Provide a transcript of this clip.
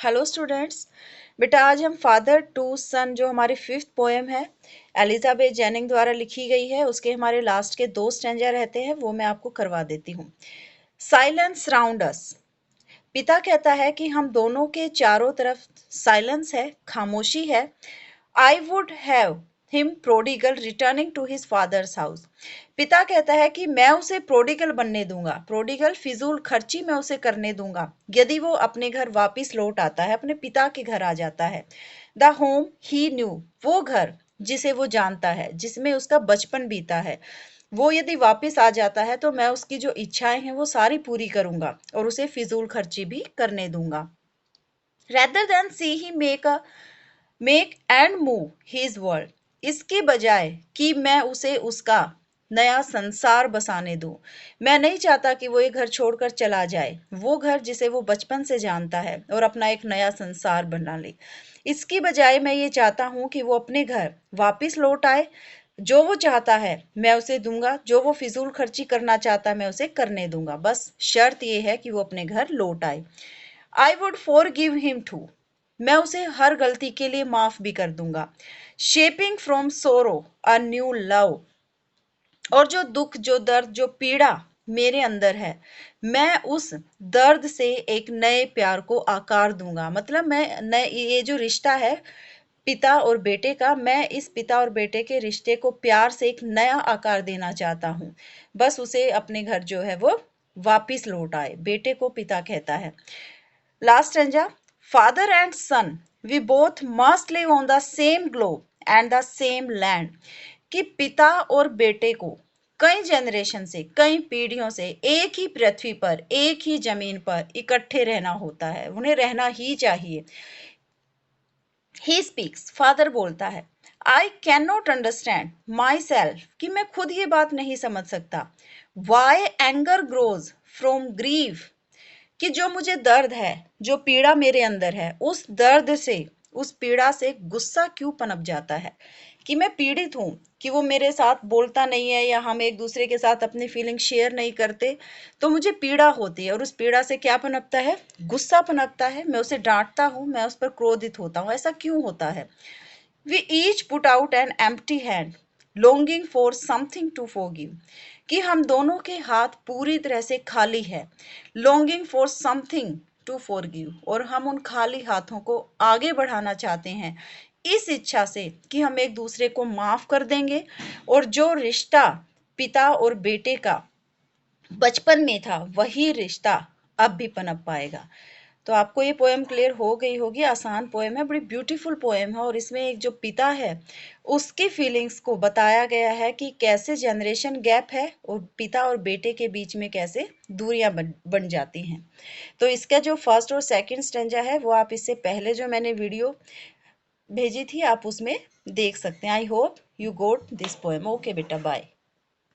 Hello students, बेटा आज हम फादर टू सन जो हमारी 5th पोएम है एलिजाबेथ जेनिंग द्वारा लिखी गई है, उसके हमारे लास्ट के 2 स्टैंजा रहते हैं, वो मैं आपको करवा देती हूँ। साइलेंस राउंड अस। पिता कहता है कि हम दोनों के चारों तरफ साइलेंस है, खामोशी है। I would have him prodigal returning to his father's house. पिता कहता है कि मैं उसे प्रोडिगल बनने दूंगा, प्रोडिगल फिजूल खर्ची मैं उसे करने दूंगा यदि वो अपने घर वापस लौट आता है, अपने पिता के घर आ जाता है। द होम ही न्यू, वो घर जिसे वो जानता है, जिसमें उसका बचपन बीता है, वो यदि वापस आ जाता है तो मैं उसकी जो इच्छाएं हैं वो सारी पूरी करूंगा और उसे फिजूल खर्ची भी करने दूंगा। Rather than see he make and move his world, इसके बजाय कि मैं उसे उसका नया संसार बसाने दूं। मैं नहीं चाहता कि वो ये घर छोड़कर चला जाए, वो घर जिसे वो बचपन से जानता है, और अपना एक नया संसार बना ले। इसकी बजाय मैं ये चाहता हूं कि वो अपने घर वापस लौट आए। जो वो चाहता है मैं उसे दूंगा, जो वो फिजूल खर्ची करना चाहता है मैं उसे करने दूंगा, बस शर्त ये है कि वो अपने घर लौट आए। I would forgive him too, मैं उसे हर गलती के लिए माफ भी कर दूंगा। Shaping from sorrow a new love, और जो दुख, जो दर्द, जो पीड़ा मेरे अंदर है, मैं उस दर्द से एक नए प्यार को आकार दूंगा। मतलब मैं नए, ये जो रिश्ता है पिता और बेटे का, मैं इस पिता और बेटे के रिश्ते को प्यार से एक नया आकार देना चाहता हूँ। बस उसे अपने घर जो है वो वापिस लौट आए, बेटे को पिता कहता है। Last stanza. Father and son we both must live on the same globe and the same land, कि पिता और बेटे को कई जनरेशन से, कई पीढ़ियों से एक ही पृथ्वी पर, एक ही जमीन पर इकट्ठे रहना होता है, उन्हें रहना ही चाहिए। ही स्पीक्स, फादर बोलता है, I can not understand myself, कि मैं खुद ये बात नहीं समझ सकता। Why anger grows from grieve, कि जो मुझे दर्द है, जो पीड़ा मेरे अंदर है, उस दर्द से, उस पीड़ा से गुस्सा क्यों पनप जाता है। कि मैं पीड़ित हूं कि वो मेरे साथ बोलता नहीं है, या हम एक दूसरे के साथ अपनी फीलिंग शेयर नहीं करते, तो मुझे पीड़ा होती है। और उस पीड़ा से क्या पनपता है? गुस्सा पनपता है। मैं उसे डांटता हूं, मैं उस पर क्रोधित होता हूं। ऐसा क्यों होता है? We each put out an empty hand longing for something to forgive, कि हम दोनों के हाथ पूरी तरह से खाली है। Longing for something to forgive, और हम उन खाली हाथों को आगे बढ़ाना चाहते हैं इस इच्छा से कि हम एक दूसरे को माफ कर देंगे, और जो रिश्ता पिता और बेटे का बचपन में था वही रिश्ता अब भी पनप पाएगा। तो आपको ये पोएम क्लियर हो गई होगी। आसान पोएम है, बड़ी ब्यूटीफुल पोएम है, और इसमें एक जो पिता है उसकी फीलिंग्स को बताया गया है कि कैसे जनरेशन गैप है और पिता और बेटे के बीच में कैसे दूरियां बन जाती हैं। तो इसका जो फर्स्ट और सेकंड स्टेंजा है वो आप इससे पहले जो मैंने वीडियो भेजी थी आप उसमें देख सकते हैं। I hope you got this poem. Okay बेटा, बाय।